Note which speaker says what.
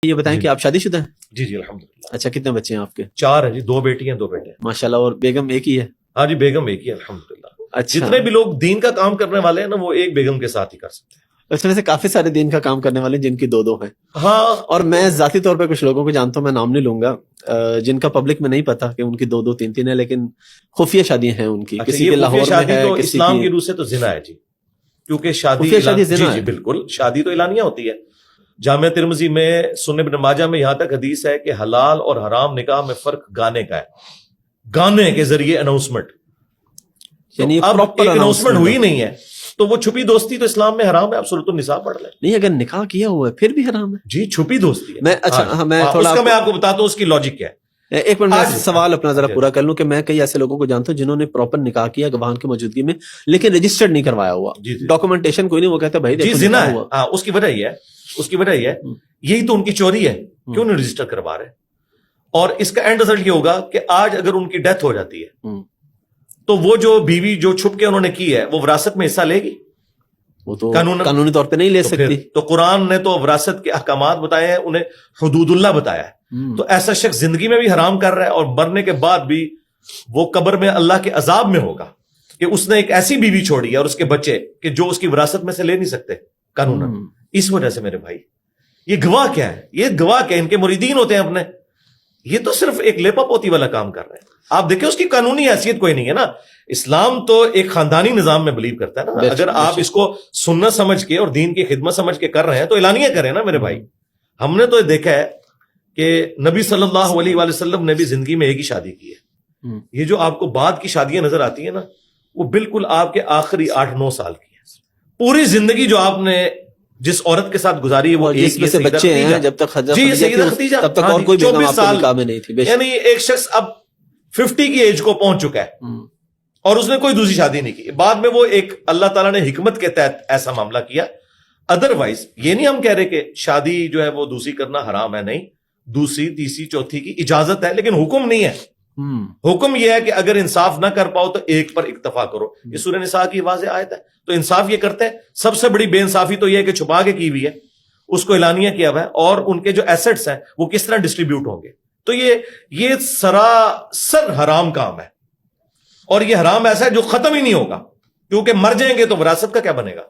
Speaker 1: یہ بتائیں کہ آپ شادی شدہ ہیں؟
Speaker 2: جی جی الحمدللہ.
Speaker 1: اچھا، کتنے بچے ہیں آپ کے؟
Speaker 2: 4 ہیں جی، 2 بیٹی ہیں 2 بیٹے ہیں.
Speaker 1: ماشاءاللہ. اور بیگم ایک ہی ہے؟
Speaker 2: ہاں جی، بیگم ایک ہی ہے الحمدللہ.
Speaker 1: اچھا.
Speaker 2: جتنے بھی لوگ دین کا کام کرنے والے ہیں نا وہ ایک بیگم کے ساتھ ہی کر سکتے ہیں.
Speaker 1: اس میں سے کافی سارے دین کا کام کرنے والے ہیں جن کی 2 ہیں.
Speaker 2: ہاں.
Speaker 1: اور میں ذاتی طور پہ کچھ لوگوں کو جانتا ہوں، میں نام نہیں لوں گا، جن کا پبلک میں نہیں پتا کہ ان کی 2 3 ہے، لیکن خفیہ شادیاں ہیں ان کی. کسی کے لاہور میں ہے،
Speaker 2: تو
Speaker 1: کسی
Speaker 2: اسلام
Speaker 1: کی
Speaker 2: کی روح سے تو زنا ہے جی، کیونکہ شادی
Speaker 1: زنا ہے.
Speaker 2: جی بالکل، شادی تو اعلانیہ ہوتی ہے. جامع ترمذی میں، سنن ابن ماجہ میں یہاں تک حدیث ہے کہ حلال اور حرام نکاح میں فرق گانے کا ہے. گانے کے ذریعے اناؤنسمنٹ،
Speaker 1: یعنی
Speaker 2: اب ایک اناؤنسمنٹ ہوئی نہیں ہے تو وہ چھپی دوستی تو اسلام میں حرام ہے. آپ سورۃ النساء پڑھ لیں.
Speaker 1: نہیں، اگر نکاح کیا ہوا ہے پھر بھی حرام ہے
Speaker 2: جی، چھپی دوستی ہے.
Speaker 1: میں اچھا میں تھوڑا
Speaker 2: میں آپ کو بتاتا ہوں اس کی لاجک کیا ہے.
Speaker 1: ایک منٹ میں سوال اپنا ذرا پورا کر لوں کہ میں کئی ایسے لوگوں کو جانتا ہوں جنہوں نے پراپر نکاح کیا گواہان کی موجودگی میں، لیکن رجسٹرڈ نہیں کروایا ہوا، ڈاکومنٹیشن کوئی نہیں. وہ کہتا ہے بھائی
Speaker 2: جی زنا ہے. اس کی وجہ یہ ہے یہی تو ان کی چوری ہے. کیوں نہیں رجسٹر کروا رہے؟ اور اس کا اینڈ رزلٹ یہ ہوگا کہ آج اگر ان کی ڈیتھ ہو جاتی ہے تو وہ جو بیوی جو چھپ کے انہوں نے کی ہے وہ وراثت میں حصہ لے گی؟
Speaker 1: وہ تو قانونی طور پہ نہیں لے سکتی.
Speaker 2: تو قرآن نے تو وراثت کے احکامات بتائے ہیں، انہیں حدود اللہ بتایا ہے. تو ایسا شخص زندگی میں بھی حرام کر رہا ہے اور مرنے کے بعد بھی وہ قبر میں اللہ کے عذاب میں ہوگا کہ اس نے ایک ایسی بیوی چھوڑی ہے اور اس کے بچے کہ جو اس کی وراثت میں سے لے نہیں سکتے قانون. اس وجہ سے میرے بھائی یہ گواہ کیا ہے؟ یہ گواہ کیا ہے؟ ان کے مریدین ہوتے ہیں اپنے. یہ تو صرف ایک لیپا پوتی والا کام کر رہے ہیں. آپ دیکھیں اس کی قانونی حیثیت کوئی نہیں ہے نا. اسلام تو ایک خاندانی نظام میں بلیو کرتا ہے نا. اگر آپ اس کو سنت سمجھ کے اور دین کی خدمت سمجھ کے کر رہے ہیں تو اعلانیہ کریں نا میرے بھائی. ہم نے تو دیکھا ہے کہ نبی صلی اللہ علیہ وآلہ وسلم نے بھی زندگی میں ایک ہی شادی کی ہے. یہ جو آپ کو بعد کی شادیاں نظر آتی ہیں نا وہ بالکل آپ کے آخری 8-9 سال کی ہے. پوری زندگی جو آپ نے جس عورت کے ساتھ گزاری ہے وہ ایک
Speaker 1: میں سے بچے ہیں، جب تک
Speaker 2: سیدہ خدیجہ
Speaker 1: تب تک اور کوئی بیگم آپ کے نکاح میں نہیں تھی.
Speaker 2: یعنی ایک شخص اب 50 کی ایج کو پہنچ چکا ہے اور اس نے کوئی دوسری شادی نہیں کی. بعد میں وہ ایک اللہ تعالیٰ نے حکمت کے تحت ایسا معاملہ کیا. ادروائز یہ نہیں ہم کہہ رہے کہ شادی جو ہے وہ دوسری کرنا حرام ہے، نہیں، دوسری تیسری چوتھی کی اجازت ہے لیکن حکم نہیں ہے. حکم یہ ہے کہ اگر انصاف نہ کر پاؤ تو ایک پر اکتفا کرو. یہ سورہ نساء کی واضح آیت ہے. تو انصاف یہ کرتے ہیں. سب سے بڑی بے انصافی تو یہ ہے کہ چھپا کے کی ہوئی ہے، اس کو اعلانیہ کیا ہوا ہے، اور ان کے جو ایسٹس ہیں وہ کس طرح ڈسٹریبیوٹ ہوں گے. تو یہ سراسر حرام کام ہے اور یہ حرام ایسا ہے جو ختم ہی نہیں ہوگا، کیونکہ مر جائیں گے تو وراثت کا کیا بنے گا.